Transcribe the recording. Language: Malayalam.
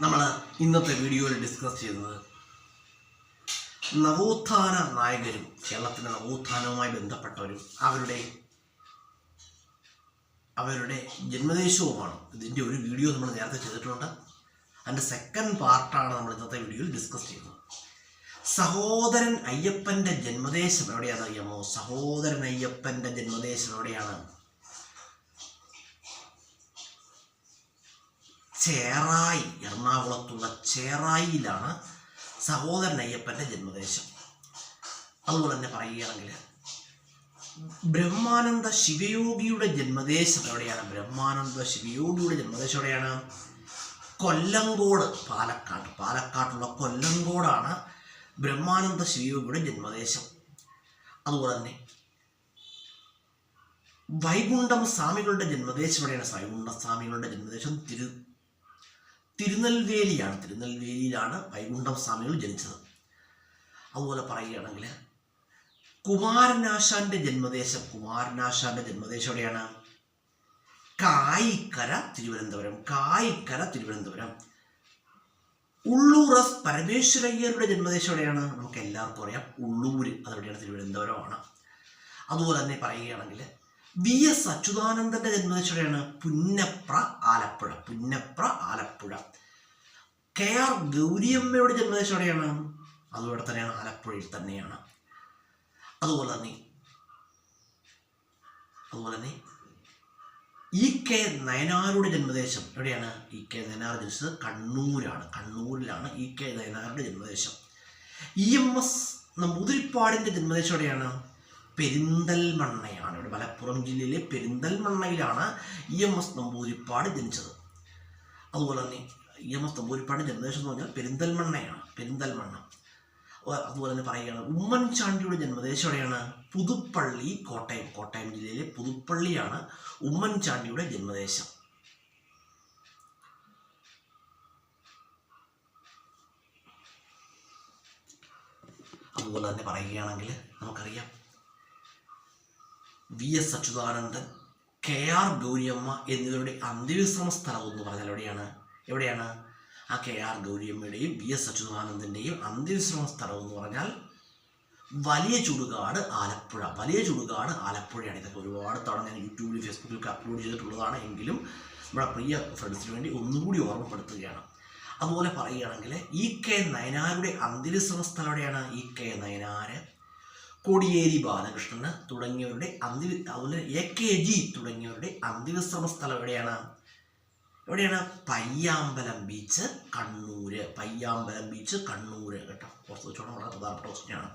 നമ്മൾ ഇന്നത്തെ വീഡിയോയിൽ ഡിസ്കസ് ചെയ്തത് നവോത്ഥാന നായകരും കേരളത്തിൻ്റെ നവോത്ഥാനവുമായി ബന്ധപ്പെട്ടവരും അവരുടെ ജന്മദേശവുമാണ്. ഇതിൻ്റെ ഒരു വീഡിയോ നമ്മൾ നേരത്തെ ചെയ്തിട്ടുണ്ട്. അതിൻ്റെ സെക്കൻഡ് പാർട്ടാണ് നമ്മൾ ഇന്നത്തെ വീഡിയോയിൽ ഡിസ്കസ് ചെയ്യുന്നത്. സഹോദരൻ അയ്യപ്പൻ്റെ ജന്മദേശം എവിടെയാണെന്ന് അറിയാമോ? സഹോദരൻ അയ്യപ്പൻ്റെ ജന്മദേശം എവിടെയാണ്? ചേറായി, എറണാകുളത്തുള്ള ചേറായിയിലാണ് സഹോദരൻ അയ്യപ്പൻ്റെ ജന്മദേശം. അതുപോലെ തന്നെ പറയുകയാണെങ്കിൽ ബ്രഹ്മാനന്ദ ശിവയോഗിയുടെ ജന്മദേശം എവിടെയാണ്? ബ്രഹ്മാനന്ദ ശിവയോഗിയുടെ ജന്മദേശം എവിടെയാണ്? കൊല്ലങ്കോട്, പാലക്കാട്ടുള്ള കൊല്ലങ്കോടാണ് ബ്രഹ്മാനന്ദ ശിവയോഗിയുടെ ജന്മദേശം. അതുപോലെ തന്നെ വൈകുണ്ഠം സ്വാമികളുടെ ജന്മദേശം എവിടെയാണ്? വൈകുണ്ഠ സ്വാമികളുടെ ജന്മദേശം തിരുനെൽവേലിയാണ്. തിരുനെൽവേലിയിലാണ് വൈകുണ്ഠം സ്വാമികൾ ജനിച്ചത്. അതുപോലെ പറയുകയാണെങ്കിൽ കുമാരനാശാന്റെ ജന്മദേശം എവിടെയാണ്? കായിക്കര, തിരുവനന്തപുരം. ഉള്ളൂർ എസ് പരമേശ്വരയ്യരുടെ ജന്മദേശം എവിടെയാണ്? നമുക്ക് എല്ലാവർക്കും അറിയാം, ഉള്ളൂര്, അതെവിടെയാണ്? തിരുവനന്തപുരമാണ്. അതുപോലെ തന്നെ പറയുകയാണെങ്കിൽ വി എസ് അച്യുതാനന്ദന്റെ ജന്മദേശം എവിടെയാണ്? പുന്നപ്ര, ആലപ്പുഴ. കെ ആർ ഗൗരിയമ്മയുടെ ജന്മദേശം എവിടെയാണ്? അതുപോലെ തന്നെയാണ്, ആലപ്പുഴയിൽ തന്നെയാണ്. അതുപോലെ തന്നെ ഇ കെ നയനാരുടെ ജന്മദേശം എവിടെയാണ്? ഇ കെ നയനാർ ജനിച്ചത് കണ്ണൂരിലാണ് ഇ കെ നയനാരുടെ ജന്മദേശം. ഇ എം എസ് നമ്പൂതിരിപ്പാടിൻ്റെ ജന്മദേശം എവിടെയാണ്? പെരിന്തൽമണ്ണയാണ്. ഇവിടെ മലപ്പുറം ജില്ലയിലെ പെരിന്തൽമണ്ണയിലാണ് ഇ എം എസ് നമ്പൂതിരിപ്പാട് ജനിച്ചത്. അതുപോലെ തന്നെ ഇ എം എസ് നമ്പൂതിരിപ്പാടിൻ്റെ ജന്മദേശം എന്ന് പറഞ്ഞാൽ പെരിന്തൽമണ്ണ. അതുപോലെ തന്നെ പറയുകയാണ് ഉമ്മൻചാണ്ടിയുടെ ജന്മദേശം എവിടെയാണ്? പുതുപ്പള്ളി, കോട്ടയം ജില്ലയിലെ പുതുപ്പള്ളിയാണ് ഉമ്മൻചാണ്ടിയുടെ ജന്മദേശം. അതുപോലെ തന്നെ പറയുകയാണെങ്കിൽ നമുക്കറിയാം V S Achuthanandan, K R Gouriamma എന്നിവരുടെ അന്ത്യവിശ്രമ സ്ഥലം എന്ന് പറഞ്ഞാൽ എവിടെയാണ്? ആ കെ ആർ ഗൗരിയമ്മയുടെയും വി എസ് അച്യുതാനന്ദൻ്റെയും അന്ത്യവിശ്രമ സ്ഥലം എന്ന് പറഞ്ഞാൽ വലിയ ചുടുകാട്, ആലപ്പുഴയാണ്. ഇതൊക്കെ ഒരുപാട് തവണ ഞാൻ യൂട്യൂബിൽ ഫേസ്ബുക്കിലൊക്കെ അപ്ലോഡ് ചെയ്തിട്ടുള്ളതാണ്. എങ്കിലും നമ്മുടെ പ്രിയ ഫ്രണ്ട്സിന് വേണ്ടി ഒന്നുകൂടി ഓർമ്മപ്പെടുത്തുകയാണ്. അതുപോലെ പറയുകയാണെങ്കിൽ ഇ കെ നയനാരുടെ അന്ത്യവിശ്രമ സ്ഥലം എവിടെയാണ്? ഇ കെ നയനാർ, കോടിയേരി ബാലകൃഷ്ണന് തുടങ്ങിയവരുടെ അതുപോലെ എ കെ ജി തുടങ്ങിയവരുടെ അന്ത്യവിശ്രമ സ്ഥലം എവിടെയാണ്? പയ്യാമ്പലം ബീച്ച്, കണ്ണൂര് കേട്ടോ. പുറത്ത് വെച്ചോളം വളരെ പ്രധാനപ്പെട്ട ക്വസ്റ്റ്യനാണ്.